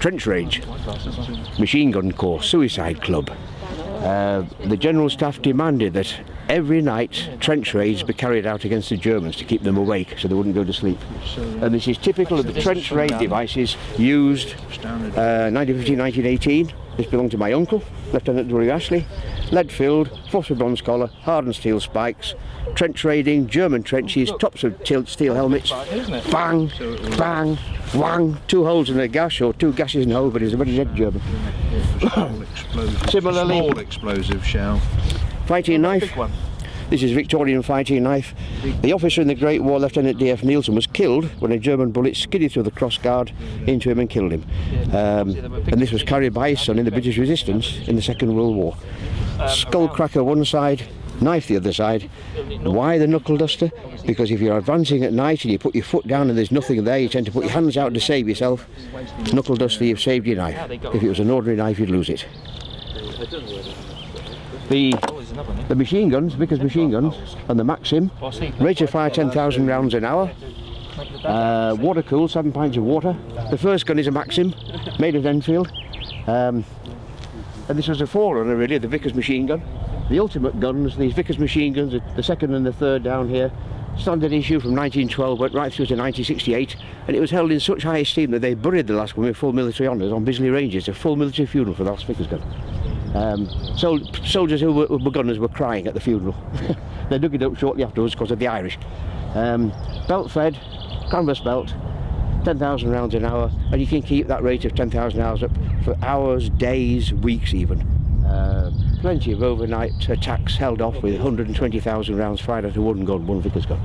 trench raids, machine gun course, suicide club. The General Staff demanded that every night trench raids be carried out against the Germans to keep them awake so they wouldn't go to sleep. And this is typical of the trench raid devices used 1915-1918. This belonged to my uncle, Lieutenant W. Ashley. Lead-filled, phosphor bronze collar, hardened steel spikes, trench raiding, German trenches, tops of steel helmets, bang, bang, whang, 2 holes in a gash, or 2 gashes in a hole, but it's a very dead German. Similarly, small explosive shell. Fighting knife. This is Victorian fighting knife. The officer in the Great War, Lieutenant D.F. Nielsen, was killed when a German bullet skidded through the crossguard into him and killed him. And this was carried by his son in the British resistance in the Second World War. Skull cracker one side, knife the other side. Why the knuckle duster? Because if you're advancing at night and you put your foot down and there's nothing there, you tend to put your hands out to save yourself. Knuckle duster, you've saved your knife. If it was an ordinary knife, you'd lose it. The machine guns, Vickers machine guns, and the Maxim, rate of fire 10,000 rounds an hour. Water cooled, 7 pints of water. The first gun is a Maxim, made of Enfield. And this was a forerunner really of the Vickers machine gun. The ultimate guns, these Vickers machine guns, the second and the third down here, standard issue from 1912 went right through to 1968, and it was held in such high esteem that they buried the last one with full military honours on Bisley Ranges, a full military funeral for the last Vickers gun. Soldiers who were gunners were crying at the funeral. They dug it up shortly afterwards because of the Irish. Belt fed, canvas belt, 10,000 rounds an hour, and you can keep that rate of 10,000 hours up for hours, days, weeks even. Plenty of overnight attacks held off with 120,000 rounds fired at a one gun, one Vickers gun.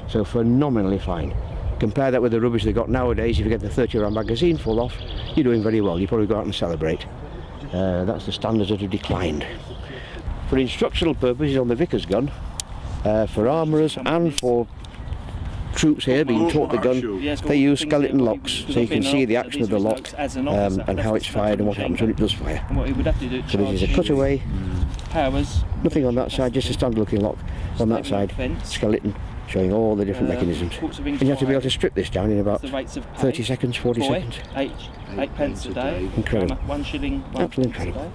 So phenomenally fine. Compare that with the rubbish they've got nowadays. If you get the 30 round magazine full off, you're doing very well. You probably go out and celebrate. That's the standards that have declined. For instructional purposes on the Vickers gun, for armourers and for troops here being taught the gun, they use skeleton locks, so you can see the action of the lock and how it's fired and what happens when it does fire. So this is a cutaway, nothing on that side, just a standard looking lock on that side, skeleton, showing all the different mechanisms. And you have to be able to strip this down in about 30 seconds, 40 seconds. 8 pence a day. Incredible. £1 Absolutely incredible.